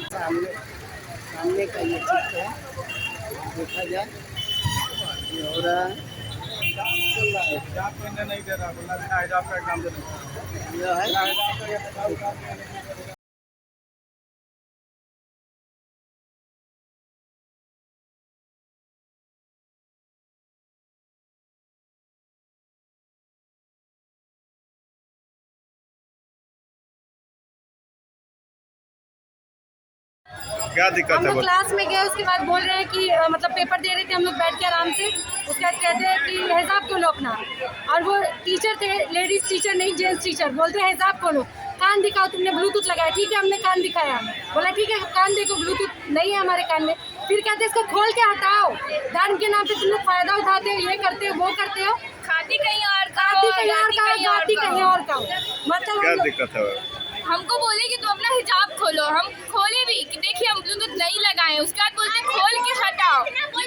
सामने सामने का ये चित्र है, देखा जाए ये हो रहा है। नहीं दे रहा, हिजाब का एग्जाम दे रहा है। क्या दिक्कत है? हम लोग क्लास में गए, उसके बाद बोल रहे हैं कि मतलब पेपर दे रहे थे हम लोग बैठ के आराम से। उसके बाद कहते हैं कि हिजाब खोलो अपना, और वो टीचर थे, लेडीज टीचर नहीं जेंट्स टीचर, बोलते हैं हिजाब खोलो, कान दिखाओ, तुमने ब्लूटूथ लगाया। ठीक है, हमने कान दिखाया, बोला ठीक है कान देखो, ब्लूटूथ नहीं है हमारे कान में। फिर कहते हैं इसको खोल के हटाओ, धर्म के नाम पे तुम लोग फायदा उठाते हो, ये करते हो वो करते हो, खाती कहीं और का, खाती कहीं और का, जाती कहीं और का। मतलब क्या दिक्कत है? हमको बोले कि तुम अपना हिजाब खोलो, हम खोले भी कि देखिए हम ब्लूटूथ नहीं लगाए। उसके बाद बोलते खोल के हटाओ, कोई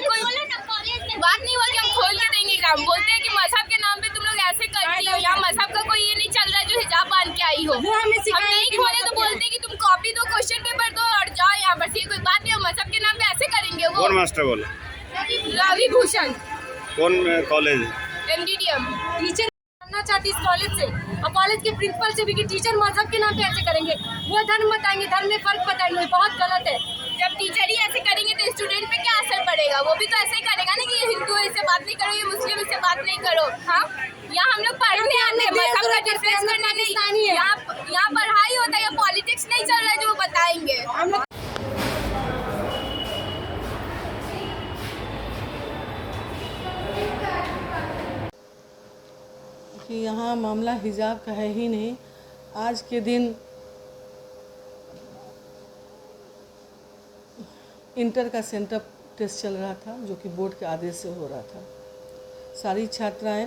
बात नहीं हुआ कि हम खोल के देंगे काम। बोलते हैं कि मजहब के नाम पे तुम लोग ऐसे करती हो, यहाँ मजहब का कोई ये नहीं चल रहा है जो हिजाब बांध के आई हो। हम नहीं खोले तो बोलते हैं कि तुम कॉपी दो, क्वेश्चन पेपर दो और जाओ यहाँ पर। ये कोई बात नहीं, हम मजहब के नाम पे ऐसे करेंगे। वो कौन मास्टर बोला? रवि भूषण, कौन कॉलेज? MDDM टीचर करना चाहती इस कॉलेज से, और कॉलेज के प्रिंसिपल से भी कि टीचर मजहब के नाम पे ऐसे करेंगे, वो धर्म बताएंगे, धर्म में फर्क बताएंगे, बहुत गलत है। जब टीचर ही ऐसे करेंगे तो स्टूडेंट पे क्या असर पड़ेगा? वो भी तो ऐसे ही करेगा ना कि ये हिंदू है इससे बात नहीं करो, ये मुस्लिम इससे बात नहीं करो। हाँ, यहाँ हम लोग पढ़ने आते हैं, मजहब का डिफरेंस करने के लिए। यहाँ पढ़ाई होता है, या पॉलिटिक्स नहीं चल रहा है जो वो बताएंगे। हम लोग कि यहाँ मामला हिजाब का है ही नहीं। आज के दिन इंटर का सेंटर टेस्ट चल रहा था, जो कि बोर्ड के आदेश से हो रहा था। सारी छात्राएं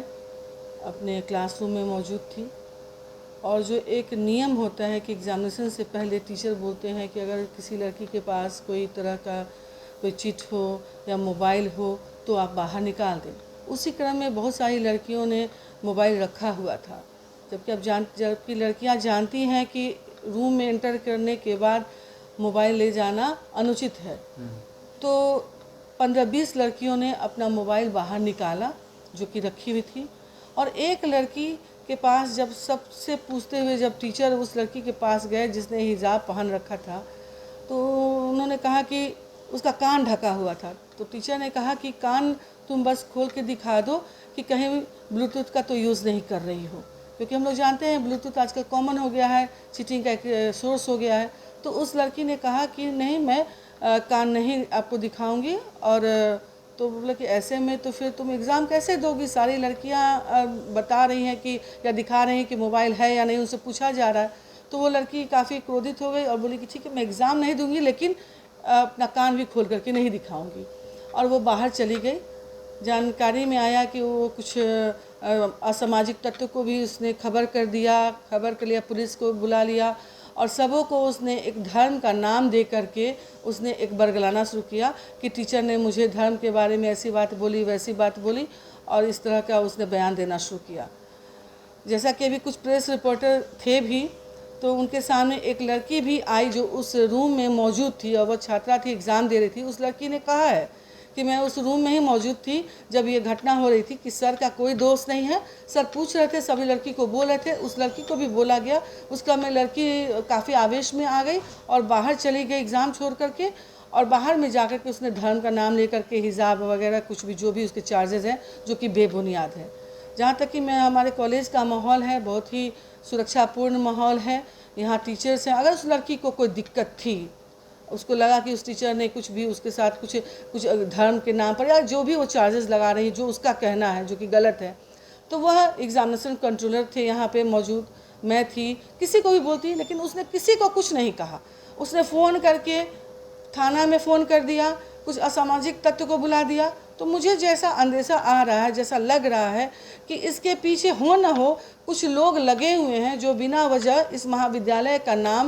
अपने क्लासरूम में मौजूद थी, और जो एक नियम होता है कि एग्जामिनेशन से पहले टीचर बोलते हैं कि अगर किसी लड़की के पास कोई तरह का कोई चिट हो या मोबाइल हो तो आप बाहर निकाल दें। उसी क्रम में बहुत सारी लड़कियों ने मोबाइल रखा हुआ था, जबकि लड़कियां जानती हैं कि रूम में एंटर करने के बाद मोबाइल ले जाना अनुचित है। तो 15-20 लड़कियों ने अपना मोबाइल बाहर निकाला जो कि रखी हुई थी, और एक लड़की के पास जब सबसे पूछते हुए जब टीचर उस लड़की के पास गए जिसने हिजाब पहन रखा था, तो उन्होंने कहा कि उसका कान ढका हुआ था। तो टीचर ने कहा कि कान तुम बस खोल के दिखा दो कि कहीं ब्लूटूथ का तो यूज़ नहीं कर रही हो, क्योंकि हम लोग जानते हैं ब्लूटूथ आजकल कॉमन हो गया है, चीटिंग का एक सोर्स हो गया है। तो उस लड़की ने कहा कि नहीं, मैं कान नहीं आपको दिखाऊंगी। और तो बोला कि ऐसे में तो फिर तुम एग्ज़ाम कैसे दोगी? सारी लड़कियां बता रही हैं कि या दिखा रही हैं कि मोबाइल है या नहीं, उनसे पूछा जा रहा है। तो वो लड़की काफ़ी क्रोधित हो गई और बोली कि ठीक है, मैं एग्ज़ाम नहीं दूंगी, लेकिन अपना कान भी खोल करके नहीं दिखाऊंगी। और वो बाहर चली गई। जानकारी में आया कि वो कुछ असामाजिक तत्व को भी उसने खबर कर दिया, खबर कर लिया, पुलिस को बुला लिया, और सबों को उसने एक धर्म का नाम दे करके उसने एक बरगलाना शुरू किया कि टीचर ने मुझे धर्म के बारे में ऐसी बात बोली, वैसी बात बोली, और इस तरह का उसने बयान देना शुरू किया। जैसा कि अभी कुछ प्रेस रिपोर्टर थे भी, तो उनके सामने एक लड़की भी आई जो उस रूम में मौजूद थी, और वो छात्रा थी, एग्ज़ाम दे रही थी। उस लड़की ने कहा है कि मैं उस रूम में ही मौजूद थी जब ये घटना हो रही थी, कि सर का कोई दोष नहीं है। सर पूछ रहे थे, सभी लड़की को बोल रहे थे, उस लड़की को भी बोला गया। उसका में लड़की काफ़ी आवेश में आ गई और बाहर चली गई एग्ज़ाम छोड़ करके, और बाहर में जाकर के उसने धर्म का नाम लेकर के हिजाब वगैरह कुछ भी जो भी उसके चार्जेस हैं, जो कि बेबुनियाद है। जहाँ तक कि मैं हमारे कॉलेज का माहौल है, बहुत ही सुरक्षापूर्ण माहौल है। यहाँ टीचर्स हैं। अगर उस लड़की को कोई दिक्कत थी, उसको लगा कि उस टीचर ने कुछ भी उसके साथ कुछ धर्म के नाम पर या जो भी वो चार्जेस लगा रही, जो उसका कहना है जो कि गलत है, तो वह एग्जामिनेशन कंट्रोलर थे यहाँ पे मौजूद, मैं थी, किसी को भी बोलती, लेकिन उसने किसी को कुछ नहीं कहा। उसने फ़ोन करके थाना में फ़ोन कर दिया, कुछ असामाजिक तत्व को बुला दिया, तो तो मुझे जैसा अंदेशा आ रहा है, जैसा लग रहा है कि इसके पीछे हो न हो कुछ लोग लगे हुए हैं जो बिना वजह इस महाविद्यालय का नाम